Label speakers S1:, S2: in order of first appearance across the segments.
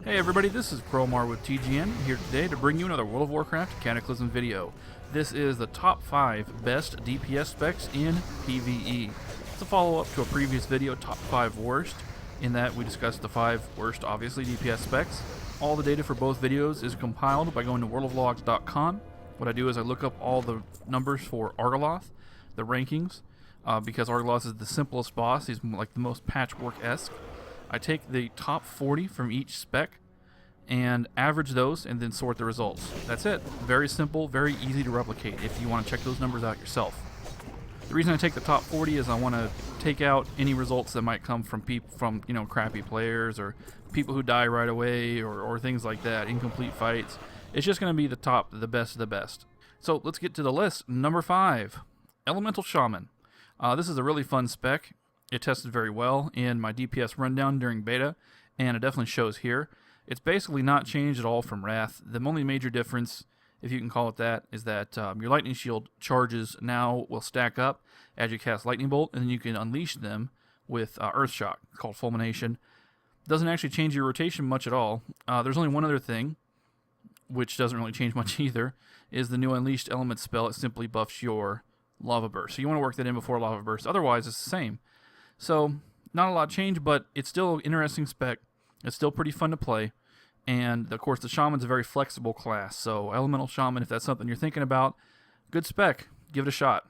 S1: Hey everybody, this is Crowmar with TGN, here today to bring you another World of Warcraft Cataclysm video. This is the top 5 best DPS specs in PvE. It's a follow-up to a previous video, top 5 worst, in that we discussed the 5 worst, obviously, DPS specs. All the data for both videos is compiled by going to worldoflogs.com. What I do is I look up all the numbers for Argoloth, the rankings, because Argoloth is the simplest boss. He's like the most patchwork-esque. I take the top 40 from each spec and average those and then sort the results. That's it. Very simple, very easy to replicate if you want to check those numbers out yourself. The reason I take the top 40 is I want to take out any results that might come from crappy players or people who die right away or things like that, incomplete fights. It's just going to be the top, the best of the best. So let's get to the list. Number 5, Elemental Shaman. This is a really fun spec. It tested very well in my DPS rundown during beta, and it definitely shows here. It's basically not changed at all from Wrath. The only major difference, if you can call it that, is that your Lightning Shield charges now will stack up as you cast Lightning Bolt, and then you can unleash them with Earth Shock, called Fulmination. Doesn't actually change your rotation much at all. There's only one other thing, which doesn't really change much either, is the new Unleashed Element spell. It simply buffs your Lava Burst. So you want to work that in before Lava Burst. Otherwise, it's the same. So, not a lot changed, but it's still an interesting spec. It's still pretty fun to play. And, of course, the Shaman's a very flexible class. So, Elemental Shaman, if that's something you're thinking about, good spec. Give it a shot.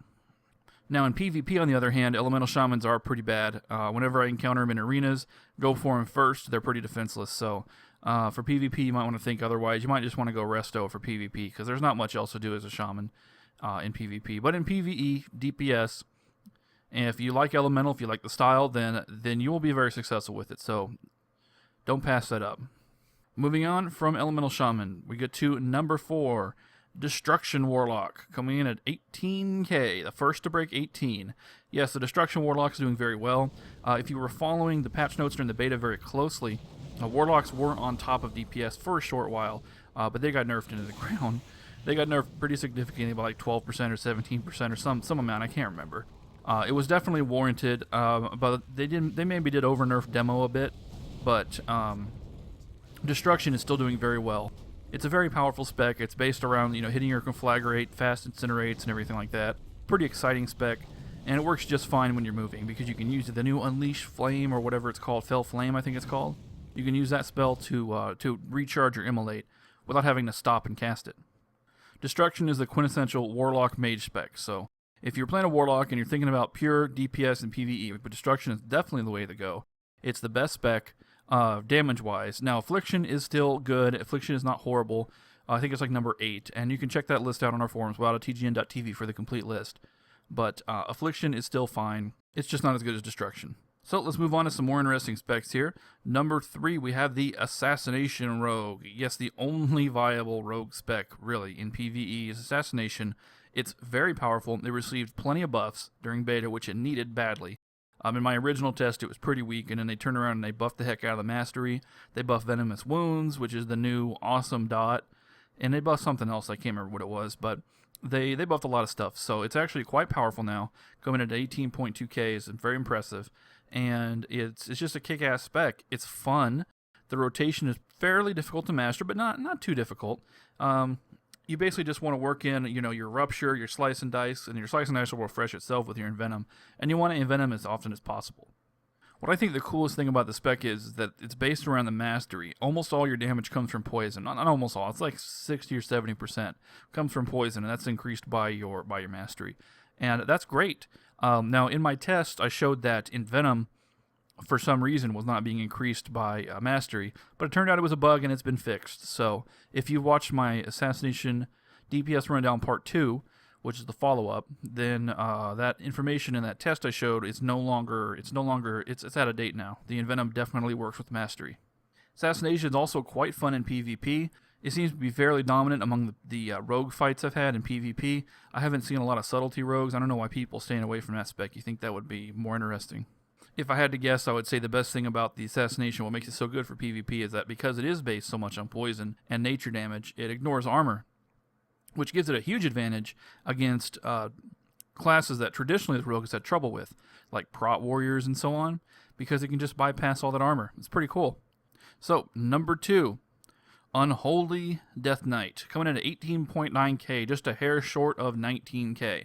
S1: Now, in PvP, on the other hand, Elemental Shamans are pretty bad. Whenever I encounter them in arenas, go for them first. They're pretty defenseless. So, for PvP, you might want to think otherwise. You might just want to go Resto for PvP, because there's not much else to do as a Shaman in PvP. But in PvE, DPS... and if you like Elemental, if you like the style, then you will be very successful with it. So don't pass that up. Moving on from Elemental Shaman, we get to number 4, Destruction Warlock, coming in at 18k, the first to break 18. Yes, the Destruction Warlock is doing very well. If you were following the patch notes during the beta very closely, Warlocks were on top of DPS for a short while, but they got nerfed into the ground. They got nerfed pretty significantly by like 12% or 17% or some amount, I can't remember. It was definitely warranted, but they maybe did over nerf demo a bit, but Destruction is still doing very well. It's a very powerful spec. It's based around hitting your conflagrate, fast incinerates, and everything like that. Pretty exciting spec, and it works just fine when you're moving because you can use the new Unleash Flame or whatever it's called, Fell Flame I think it's called. You can use that spell to recharge or immolate without having to stop and cast it. Destruction is the quintessential Warlock Mage spec, so if you're playing a Warlock and you're thinking about pure DPS and PvE, but Destruction is definitely the way to go. It's the best spec, damage-wise. Now, Affliction is still good. Affliction is not horrible. I think it's like number 8, and you can check that list out on our forums, WoW.tgn.tv for the complete list. But Affliction is still fine. It's just not as good as Destruction. So let's move on to some more interesting specs here. Number 3, we have the Assassination Rogue. Yes, the only viable rogue spec, really, in PvE is Assassination. It's very powerful. It received plenty of buffs during beta, which it needed badly. In my original test, it was pretty weak, and then they turned around and they buffed the heck out of the mastery. They buffed Venomous Wounds, which is the new awesome dot, and they buffed something else. I can't remember what it was, but they buffed a lot of stuff. So it's actually quite powerful now. Coming into 18.2k is very impressive, and it's just a kick-ass spec. It's fun. The rotation is fairly difficult to master, but not too difficult. You basically just want to work in, your Rupture, your Slice and Dice, and your Slice and Dice will refresh itself with your Envenom, and you want to Envenom as often as possible. What I think the coolest thing about the spec is that it's based around the mastery. Almost all your damage comes from poison. Not almost all. It's like 60 or 70% comes from poison, and that's increased by your mastery. And that's great. Now, in my test, I showed that Envenom, for some reason, was not being increased by mastery, but it turned out it was a bug and it's been fixed. So if you watched my Assassination DPS Rundown Part 2, which is the follow-up, then that information in that test I showed is it's out of date now. The Envenom definitely works with mastery. Assassination is also quite fun in PvP. It seems to be fairly dominant among the rogue fights I've had in PvP. I haven't seen a lot of subtlety rogues. I don't know why people are staying away from that spec. You think that would be more interesting? If I had to guess, I would say the best thing about the Assassination, what makes it so good for PvP, is that because it is based so much on poison and nature damage, it ignores armor, which gives it a huge advantage against classes that traditionally the rogue has had trouble with, like prot warriors and so on, because it can just bypass all that armor. It's pretty cool. So, number 2, Unholy Death Knight, coming in at 18.9k, just a hair short of 19k.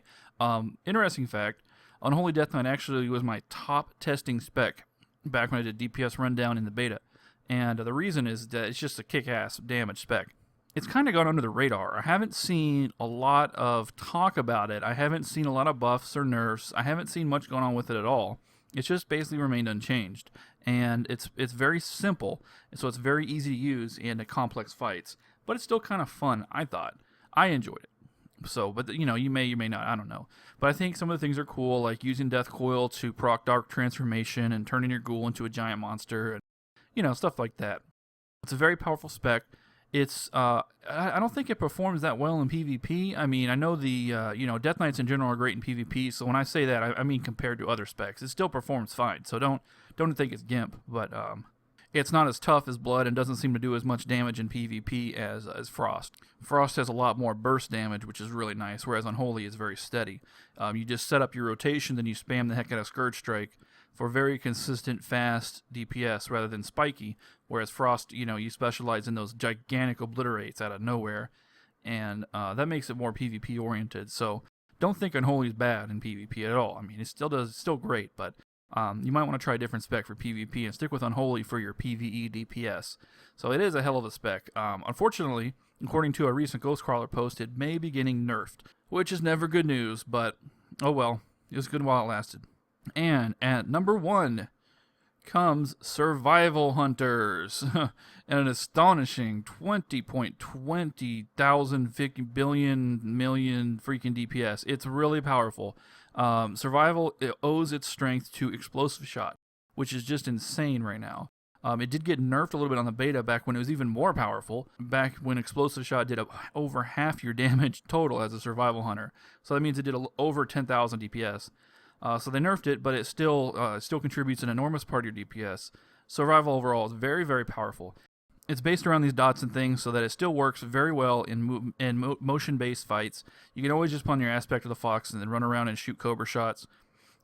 S1: Interesting fact, Unholy Death Knight actually was my top testing spec back when I did DPS rundown in the beta. And the reason is that it's just a kick-ass damage spec. It's kind of gone under the radar. I haven't seen a lot of talk about it. I haven't seen a lot of buffs or nerfs. I haven't seen much going on with it at all. It's just basically remained unchanged. And it's very simple, so it's very easy to use in the complex fights. But it's still kind of fun, I thought. I enjoyed it. So, but you may not, I don't know. But I think some of the things are cool, like using Death Coil to proc Dark Transformation and turning your ghoul into a giant monster, and stuff like that. It's a very powerful spec. It's I don't think it performs that well in PvP. I mean, I know the Death Knights in general are great in PvP. So when I say that, I mean compared to other specs, it still performs fine. So don't think it's GIMP, but it's not as tough as Blood and doesn't seem to do as much damage in PvP as Frost. Frost has a lot more burst damage, which is really nice, whereas Unholy is very steady. You just set up your rotation, then you spam the heck out of Scourge Strike for very consistent, fast DPS rather than spiky, whereas Frost, you specialize in those gigantic obliterates out of nowhere, and that makes it more PvP oriented. So don't think Unholy is bad in PvP at all. I mean, it's still great, but you might want to try a different spec for PvP and stick with Unholy for your PvE DPS. So it is a hell of a spec. Unfortunately, according to a recent Ghostcrawler post, it may be getting nerfed, which is never good news, but oh well, it was good while it lasted. And at number 1 comes Survival Hunters, and an astonishing 20.20 thousand million freaking DPS. It's really powerful. Survival, it owes its strength to Explosive Shot, which is just insane right now. It did get nerfed a little bit on the beta back when it was even more powerful, back when Explosive Shot did over half your damage total as a Survival Hunter. So that means it did over 10,000 DPS. So they nerfed it, but it still contributes an enormous part of your DPS. Survival overall is very, very powerful. It's based around these dots and things so that it still works very well in motion-based fights. You can always just put on your Aspect of the Fox and then run around and shoot Cobra shots.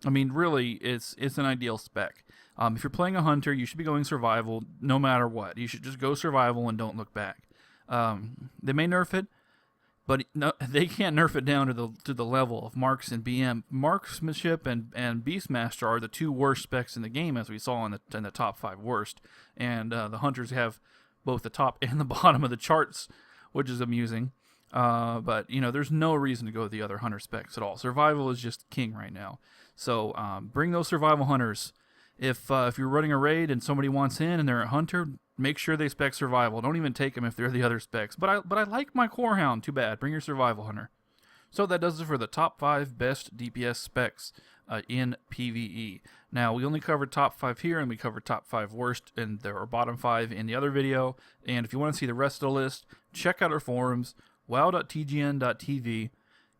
S1: I mean, really, it's an ideal spec. If you're playing a Hunter, you should be going Survival no matter what. You should just go Survival and don't look back. They may nerf it, but no, they can't nerf it down to the level of Marks and BM. Marksmanship and Beastmaster are the 2 worst specs in the game, as we saw in the top 5 worst. And the Hunters have both the top and the bottom of the charts, which is amusing. But there's no reason to go with the other Hunter specs at all. Survival is just king right now. So bring those Survival Hunters. If you're running a raid and somebody wants in and they're a Hunter, make sure they spec Survival. Don't even take them if they're the other specs. But I like my Core Hound. Too bad. Bring your Survival Hunter. So that does it for the top 5 best DPS specs in PvE. Now, we only covered top 5 here, and we covered top 5 worst, and there are bottom 5 in the other video. And if you want to see the rest of the list, check out our forums, wow.tgn.tv.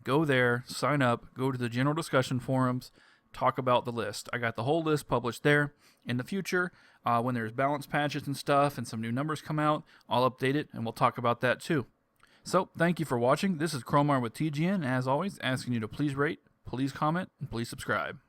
S1: Go there, sign up, go to the general discussion forums, talk about the list. I got the whole list published there. In the future, when there's balance patches and stuff and some new numbers come out, I'll update it, and we'll talk about that too. So, thank you for watching. This is Chromar with TGN, as always, asking you to please rate, please comment, and please subscribe.